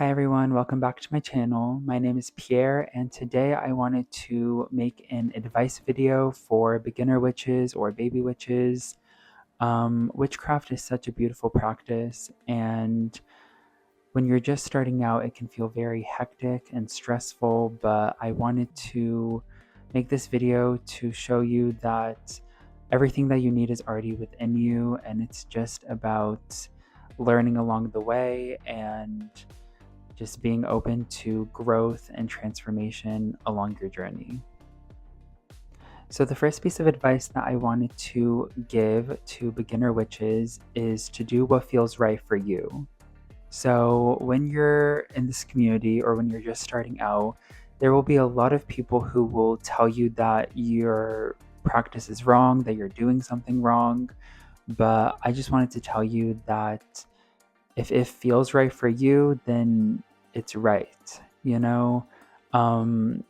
Hi everyone, welcome back to my channel. My name is Pierre and today I wanted to make an advice video for beginner witches or baby witches. Witchcraft is such a beautiful practice, and when you're just starting out it can feel very hectic and stressful, but I wanted to make this video to show you that everything that you need is already within you, and it's just about learning along the way and just being open to growth and transformation along your journey. So the first piece of advice that I wanted to give to beginner witches is to do what feels right for you. So when you're in this community or when you're just starting out, there will be a lot of people who will tell you that your practice is wrong, that you're doing something wrong. But I just wanted to tell you that if it feels right for you, then it's right. You know, um,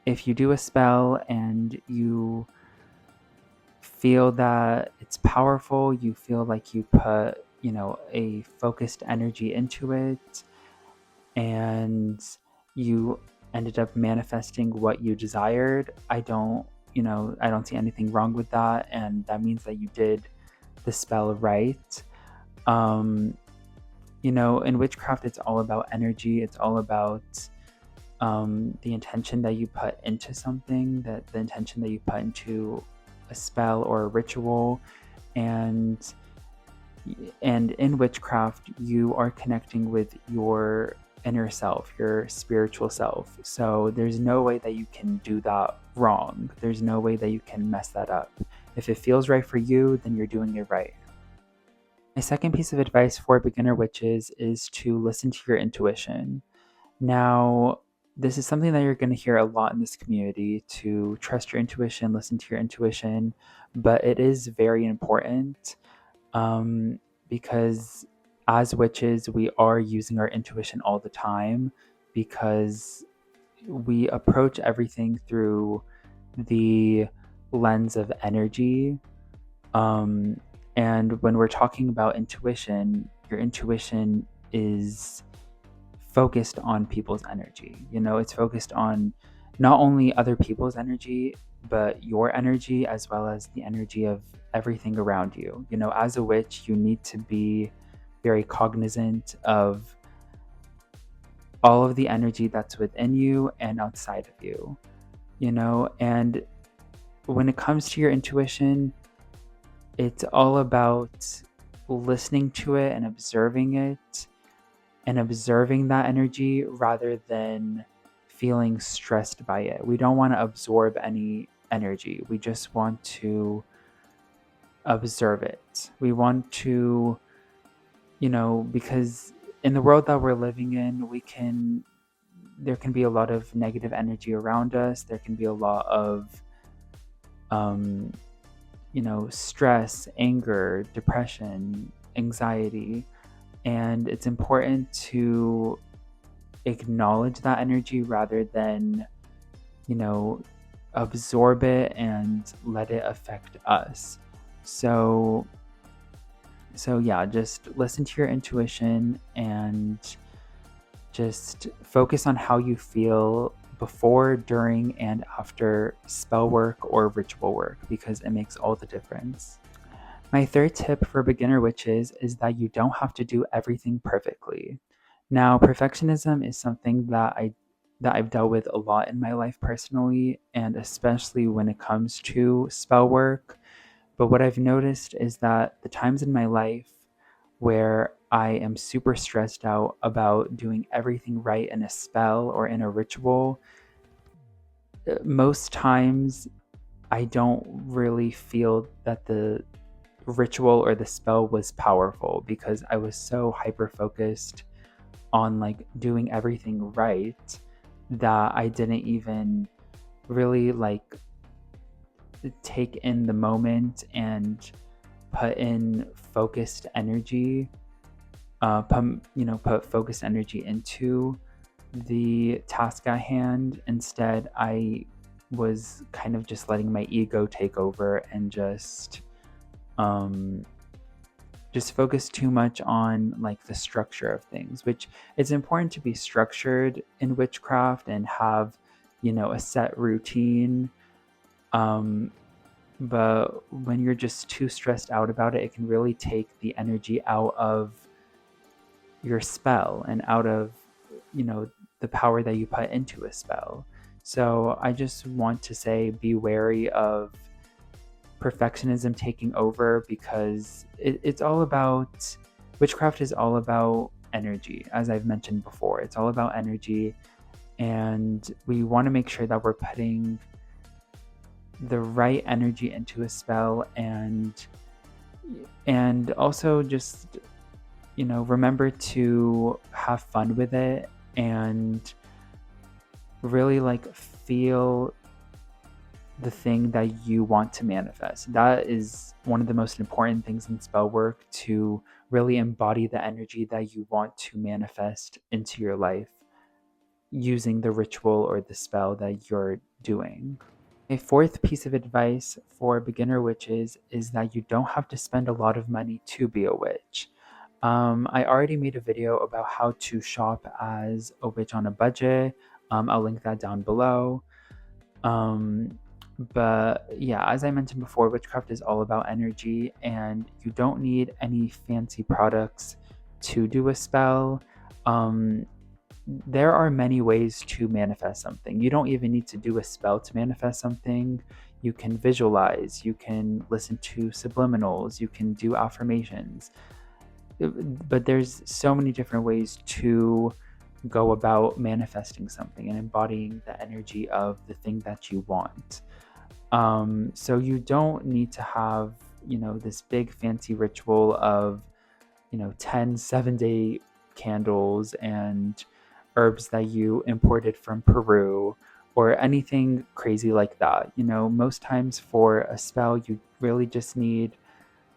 if you do a spell and you feel that it's powerful, you feel like you put, a focused energy into it, and you ended up manifesting what you desired, I don't see anything wrong with that, and that means that you did the spell right. Um, in witchcraft, it's all about energy. It's all about the intention that you put into something, that the intention that you put into a spell or a ritual, and in witchcraft, you are connecting with your inner self, your spiritual self. So there's no way that you can do that wrong. There's no way that you can mess that up. If it feels right for you, then you're doing it right. My second piece of advice for beginner witches is to listen to your intuition. Now, this is something that you're going to hear a lot in this community, to trust your intuition, listen to your intuition, but it is very important, because as witches, we are using our intuition all the time because we approach everything through the lens of energy. Um, and when we're talking about intuition, your intuition is focused on people's energy. It's focused on not only other people's energy, but your energy as well as the energy of everything around you. As a witch, you need to be very cognizant of all of the energy that's within you and outside of you, and when it comes to your intuition, it's all about listening to it and observing that energy rather than feeling stressed by it. We don't want to absorb any energy. We just want to observe it. We want to, because in the world that we're living in, there can be a lot of negative energy around us. There can be a lot of, um, stress, anger, depression, anxiety. And it's important to acknowledge that energy rather than, you know, absorb it and let it affect us. So yeah, just listen to your intuition and just focus on how you feel before, during, and after spell work or ritual work, because it makes all the difference. My third tip for beginner witches is that you don't have to do everything perfectly. Now, perfectionism is something that I've dealt with a lot in my life personally, and especially when it comes to spell work. But what I've noticed is that the times in my life where I am super stressed out about doing everything right in a spell or in a ritual, most times I don't really feel that the ritual or the spell was powerful because I was so hyper focused on like doing everything right that I didn't even really like take in the moment and put in focused energy, put focused energy into the task at hand. Instead, I was kind of just letting my ego take over and just just focus too much on like the structure of things, which it's important to be structured in witchcraft and have, a set routine. Um, but when you're just too stressed out about it, it can really take the energy out of your spell and out of, the power that you put into a spell. So I just want to say be wary of perfectionism taking over, because it's all about, witchcraft is all about energy, as I've mentioned before. It's all about energy, and we want to make sure that we're putting the right energy into a spell, and also just, remember to have fun with it and really like feel the thing that you want to manifest. That is one of the most important things in spell work, to really embody the energy that you want to manifest into your life using the ritual or the spell that you're doing. A fourth piece of advice for beginner witches is that you don't have to spend a lot of money to be a witch. I already made a video about how to shop as a witch on a budget. I'll link that down below. But yeah, as I mentioned before, witchcraft is all about energy, and you don't need any fancy products to do a spell. There are many ways to manifest something. You don't even need to do a spell to manifest something. You can visualize, you can listen to subliminals, you can do affirmations. But there's so many different ways to go about manifesting something and embodying the energy of the thing that you want. So you don't need to have, this big fancy ritual of, 10 7-day candles and herbs that you imported from Peru or anything crazy like that. Most times for a spell, you really just need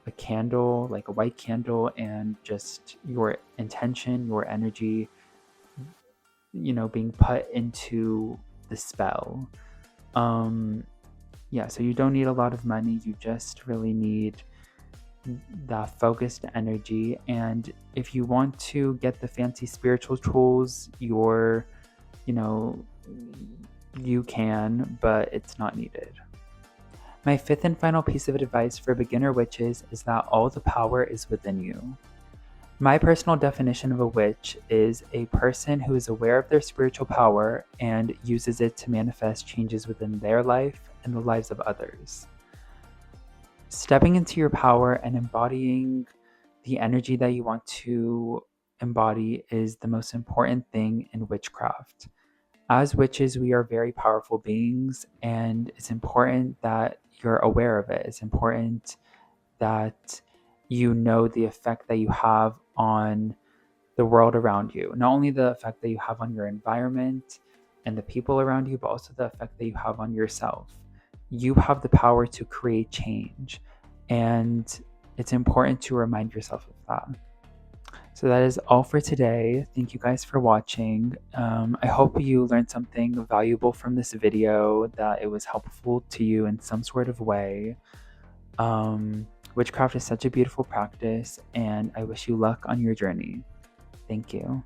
a candle, like a white candle, and just your intention, your energy, being put into the spell. Yeah, so you don't need a lot of money. You just really need that focused energy. And if you want to get the fancy spiritual tools, you can, but it's not needed. My fifth and final piece of advice for beginner witches is that all the power is within you. My personal definition of a witch is a person who is aware of their spiritual power and uses it to manifest changes within their life and the lives of others. Stepping into your power and embodying the energy that you want to embody is the most important thing in witchcraft. As witches, we are very powerful beings, and it's important that you're aware of it. It's important that you know the effect that you have on the world around you. Not only the effect that you have on your environment and the people around you, but also the effect that you have on yourself. You have the power to create change, and it's important to remind yourself of that. So that is all for today. Thank you guys for watching. I hope you learned something valuable from this video, that it was helpful to you in some sort of way. Witchcraft is such a beautiful practice, and I wish you luck on your journey. Thank you.